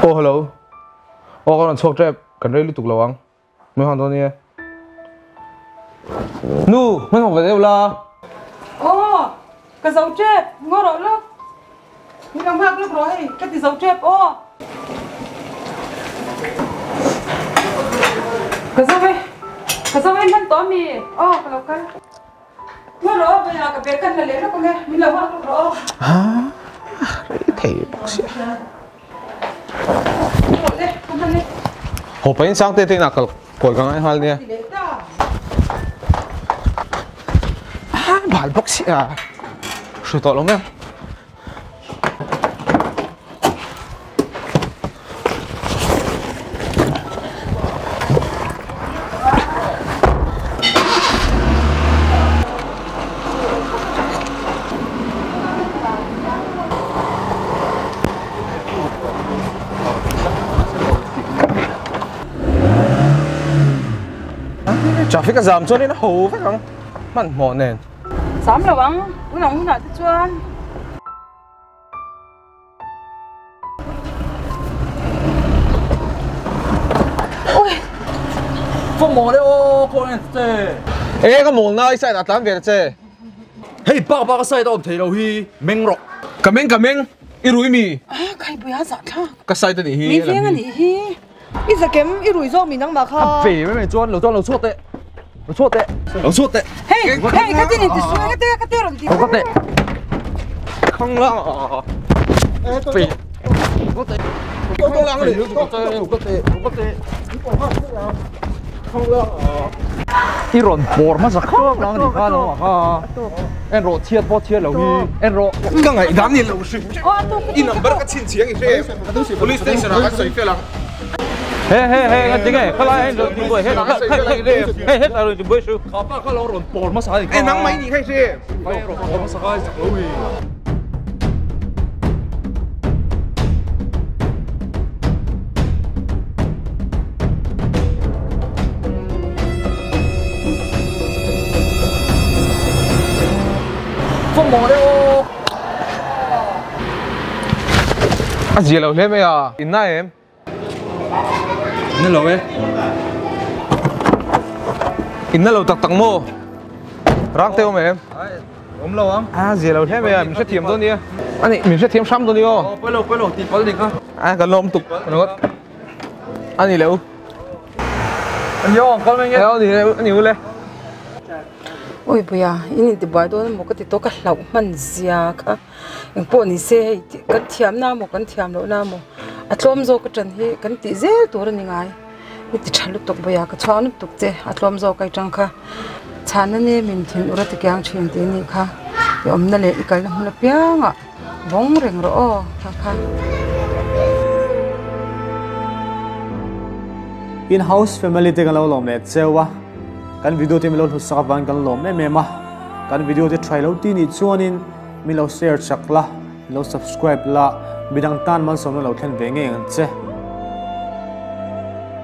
Oh hello. Oh con chok trap kan rei lu tuk lawang. Me han don ye. Nu, me ho ve la. Oh, cái dấu trap ngon rồi lắm. Mình làm hạc lúc rồi, cái gì dấu trap oh. Cái dấu ấy mình tóm mì. Oh, cái lâu cái. Ngon rồi, bây giờ cái bé cần là lấy nó con nghe. Mình làm hạc lúc rồi. À, thầy bác sĩ. Hộp bánh sáng tê tê nào cổi găng ai hal nè. À, bạn bác sĩ à. Sự tội lắm em. Traffic cái giảm cho nên nó hổ phải không? Mặn mỏ nền. Giảm là băng, cái nào thế chuan. Ôi, phong mỏ đấy ô, con này chơi. Ê, cái mỏ này sai đặt tám về chơi. Hey, bác cái sai đâu thấy đâu hi, mèn rọ. Cảm ơn, irui mi. à, cái bữa giờ thà. Cái sai tên hi. Mi phiền anh hi. Bây giờ kiếm irui rồi mình đang mà kha. Về với mày chuan, lẩu chuột đấy. Lẩu chuột đấy. Hey, cái gì này thì xuống cái tê rồi thì. Không có tệ. Không lo. Về. Có tệ. Không lo cái gì. Không có tệ. Không lo. Iron bor mà sao không lo gì cả đâu mà. Em rọ thiệt lẩu hi. Em rọ. Cái ngày đám ni lẩu sụp. In number cái xin chiang cái. Police station cái sợi phê lang. Hey, cái tiếng này, cái này rồi đi bơi hết rồi đi bơi sư. Khá bác cái lẩu rộn bor mà sao? Em nắng mấy gì hay gì? Cái rộn bor mà sao cái lẩu hi. Phong mỏ đấy ô. À gì lẩu lên mày à? In này em. Nên lẩu ấy. In lẩu tắc mô. Rang teo mày em. Ốm lâu không? À gì lẩu lên mày à? Mình sẽ thiếm thôi đi. Anh này mình sẽ thiếm xăm thôi đi ô. Quay lẩu thì có gì không? À cái lom tục nó. Anh gì lẩu? Anh vô con mình nghe. Theo thì anh nhiều lên. Ôi bây giờ, ini thì bài đó một cái tổ cái lẩu mình già cả, những bộ này xe cái thiam nào một cái thiam lẩu nào một, à chôm zo cái chân hi cái tí dễ tổ rồi ngay, cái tí chăn lúc tục bây giờ cái chăn lúc tục thế, à chôm zo cái chân cả, chăn này mình thiên ura thì cái chuyện thế này cả, thì ông này cái là mình piang à, bông rừng rồi cả. In-house family te kan lo lom le chewa kan video te milon husa van kan lom ne mema kan video te try lo ti ni chuanin milo share chakla milo subscribe la bidang tan man som lo thlen ve nge ang che